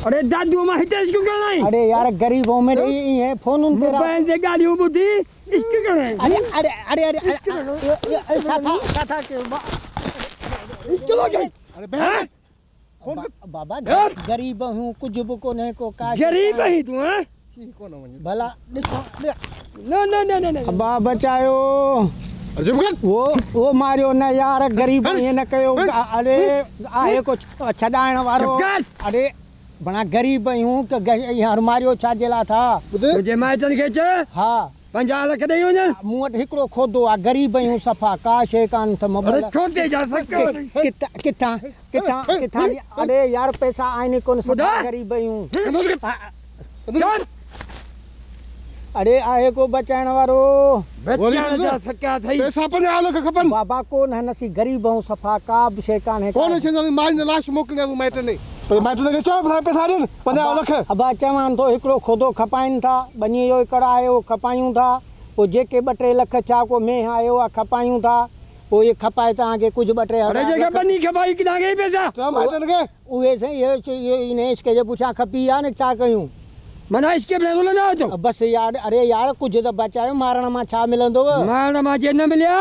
अरे दादू मां हिते इसको करना है। अरे यार गरीब हो मेरे ये है फोन उन तेरा मोबाइल से गाड़ी बुद्धि इसके करना है। अरे अरे अरे अरे साथा के चलो गई। अरे बाबा गरीब हूँ कुछ को नहीं को का गरीब ही तू है भला नो नो नो नो अब्बा बचायो वो मारियो न यार गरीब ये न कयो अरे आहे को छडाइण वारो अरे बना गरीब हूँ कि यार मारियो छाजेला था मुझे माइटन खेच हाँ 50 लाख दे वञन मूं वटि हिकिड़ो खोदो आहे गरीब आहियूं सफ़ा का शइ कान अथमि अरे खोदे जा सको किथां किथां किथां अरे यार पैसा आहिनि कोन सदा गरीब आहियूं अरे आहे को बचाइण वारो बचाइण जा सका थई पैसा 50 लाख खपन बाबा कोन है नसी गरीब आहियूं सफ़ा का बि शइ कान है कोन छे माई लाश मोकिले माइट ने पर माइट ने चो पैसा ॾिन 50 लाख अबा चवां थो हिकिड़ो खोदो खपाइनि था बनी जो एकड़ आयो खपायूं था पोइ जेके 2-3 लख छा को में आयो आहे खपायूं था पोइ ये खपाए तव्हांखे कुझु 2-3 अरे जेके बनी खपाई किथां पैसा चो माइटन के उहे सही ये इनेश के जे पुछा खपी आहे न छा कयूं मना इसके बिना न अचो बस यार अरे यार कुछ तो बचायो मारण मां छा मिलंदो मारण मां जे न मिलिया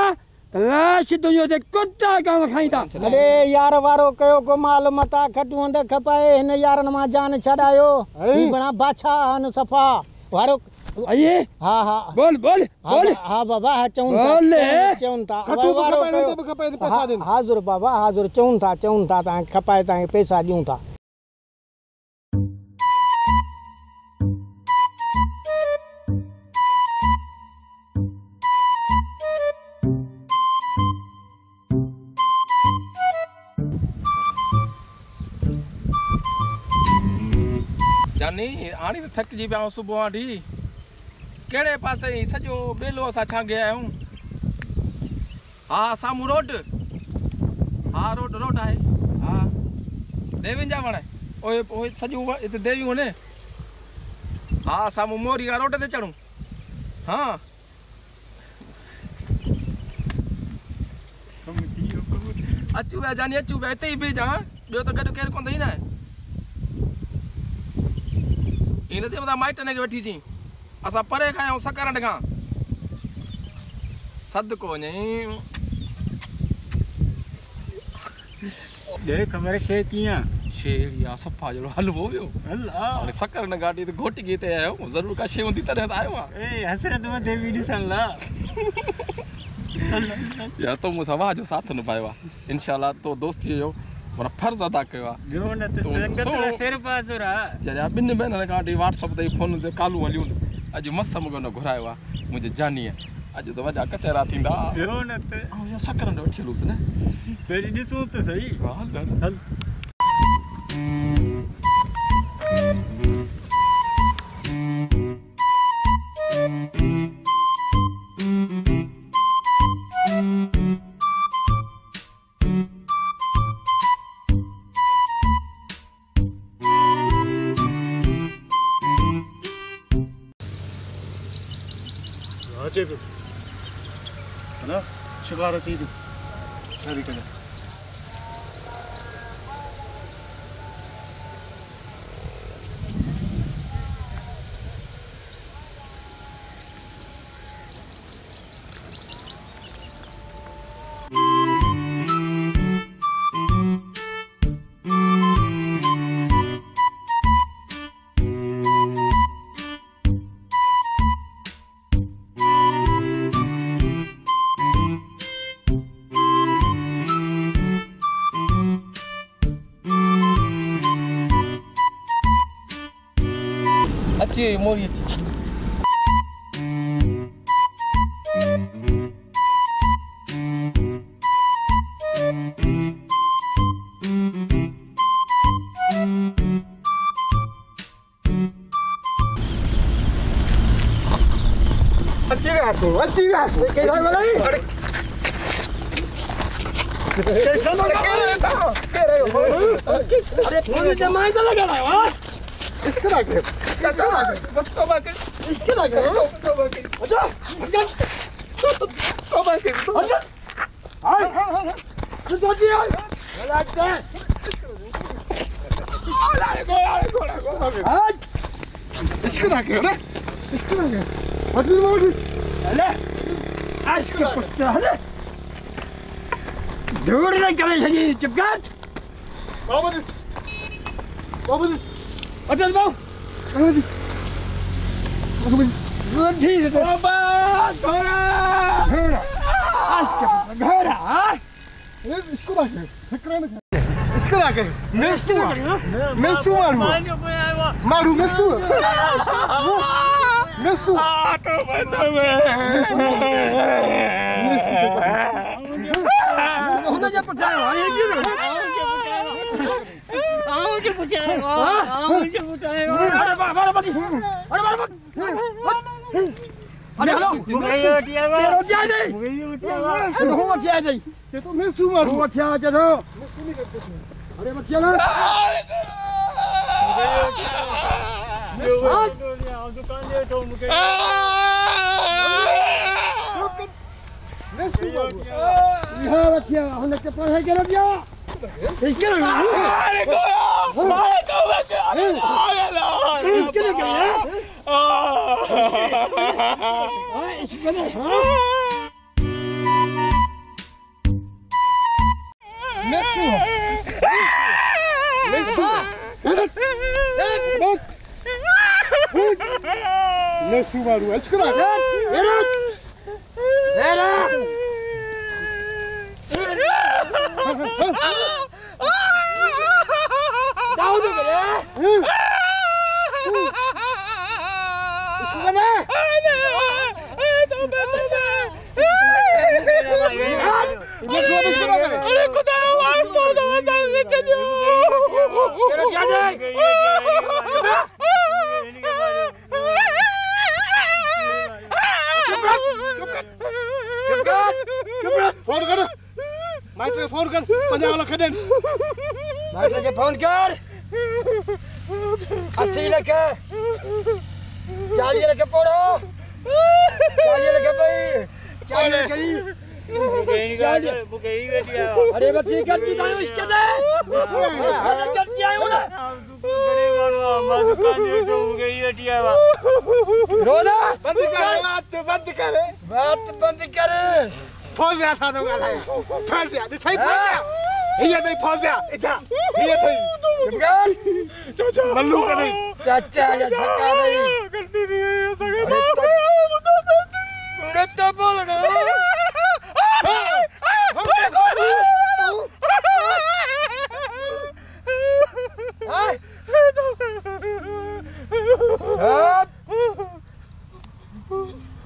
लाश तुंहिंजो ते कुत्ता कान खाईंदा अरे यार वारो कयो को माल मता खटू हंद खपाए हिन यारन मां जान छडायो ही बणा बाछा हन सफा वारो आइए हां हां बोल बोल बोल हां बाबा चौन था खटू खपाए पैसा ॾिन हाजुर बाबा हाजुर चौन था ता खपाए ता पैसा ॾियूं था जानी हाणे त थकिजी पिया सुबुह वाठी कहिड़े पासे सॼो बेलो असां छांगे आया आहियूं हा साम्हूं रोड हा रोड आहे हा देवियुनि जा वण ओए ओए सॼो हिते देवियूं आहिनि हा साम्हूं मोरी आहे रोड ते चढ़ूं हा अचूं पिया जानी अचूं पिया हिते ई बीह हा ॿियो त गॾु केरु कोन अथई न इन ते बता माइटन के वठी जी असा परे खाऊं सकरंड खां सदको वञे देख मेरे शे किया शेर या सफा जो हलवो वियो अल्लाह सकरंड गाड़ी ते घोटी के ते आयो जरूर का शे हुंदी तने आयो ए हसरत में देवी ॾिसण ला या तो मुसा वाह जो साथ न पायो इंशाल्लाह तो दोस्ती जो पर फर्ज अदा कयो जो न त संगत ला सिर पासुरा चरिया बिन बहन गाड़ी व्हाट्सएप ते फोन ते कालू हलियूं अज मस मगो न घुरायो आहे मुझे जानी अज तो वॾा कचरा थींदा जो न त या सकरंड वठी लूस न पहिरीं ॾिसूं त सही हल अचे पियो है ना शिकार अचे थी हरी कया अच्छी मोरी अच्छी अच्छी घास अरे फोन से माइक लगा रहा है इसके लागे बस तोबा के इसके लगा अच्छा तोबा के अच्छा हाय तो दिया लगा दे अरे गोला इश्क ना के ना इश्क ना के अजल मोड़ अरे आशिक पुत्र है दूर नहीं करे सही चुपचाप बाबा जी अजल बाबू बुद्धि से बाबा घोड़ा आशिक पुत्र घोड़ा इसको ना के ठकरा ना इसको ना के मेसू मारू मेसू तो बंद में होना क्या पचाए ये क्यों अरे बाबा अरे हेलो तेरो जाए नहीं हो बच्चा नहीं ये तो मेसू मारू हो बच्चा चलो अरे बच्चा ना मेसू यहाँ बच्चा हमने क्या पढ़ाई करो क्या इसके लिए अरे कोया तो बच्चा इसके लिए क्या इसके लिए मेसू मारू इसको ना अरे खुदा आवाज तोड़ दो चलियो तेरा क्या है फोन कर माइक फोन कर 50 लाख देन माइक के फोन कर 80 लाख 40 लाख पड़ो 40 लाख भाई 40 लाख अरे बच्ची करती नहीं इसके दे अरे करती आई हूं ना रोना बंद कर बात बंद कर फोन दिया था तो गाला फोन दिया नहीं फोन दिया ये नहीं फोन दिया इधर ये थी चाचा मल्लू का नहीं चाचा या छक्का नहीं गलती थी सगे तो बोल ना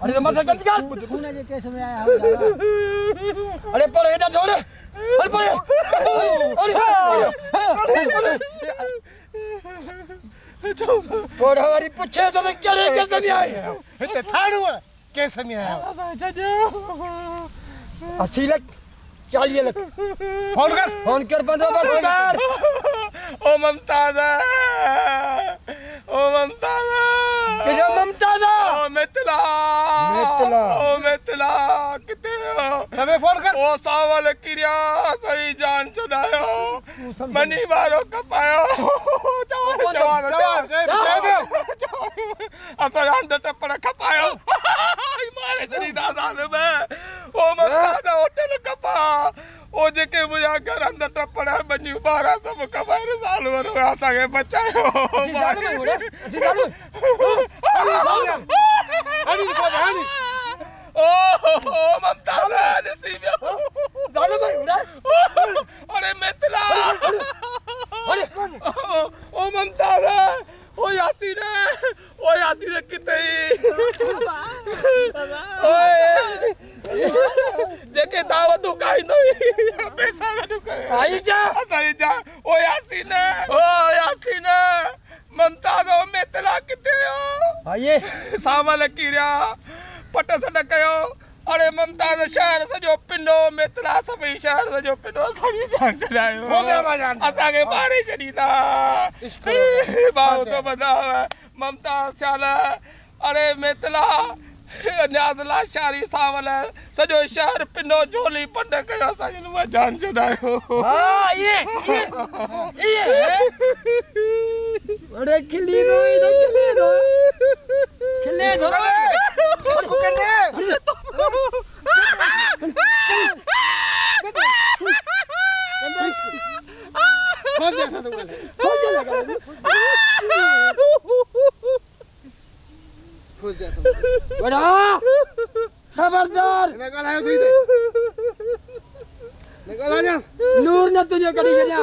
अरे तो मत गलती कर खून के केस में आया हो जाएगा अरे पड़े इधर छोड़ अरे पड़े पड़े हमारी पूछे तो क्या कैसे भी आए इतने थाड़ू कैसे में आया 80 लाख 40 लाख फोन कर बंदोबस्त कर ओ ममताज किधर ममताज ओ मितला किथे हो तबे फोन कर ओ सावल किरिया सही जान चढ़ायो मनी मारो कपायो असा हंड टपड़ खपायो मारे चली दादा में ओ ममताज होटल कपा ओ जेके मुझा घर अंदर टपड़ बनी 12 सब कबार साल वरो असा के बचायो ओ ममताज नसीब अरे मितला ओ ममताज ओ यासीन किते जेके दावत खाइंदो पैसा गडु करे आई जा ओ यासीन ममताज ओ मितला किते हो आइए सावल किरिया पट सड कयो अरे ममताज शहर सजो पिंडो मितला सभई शहर सजो पिंडो सजी जान चलायो असा के बारे छडीदा बाऊ तो बताव ममताज चाल अरे मितला न्याज़ला शारी सावल सजो शहर पिंडो झोली पंड कयो असा के जान चलायो हां ये अरे खिली रोई तो खिले दो को करने खोल दिया था तुमने हो जाएगा खोल दिया तुम बड़ा खबरदार निकल आयो तू इधर निकल आ जा नूर ने तुझे कड़ी छड़िया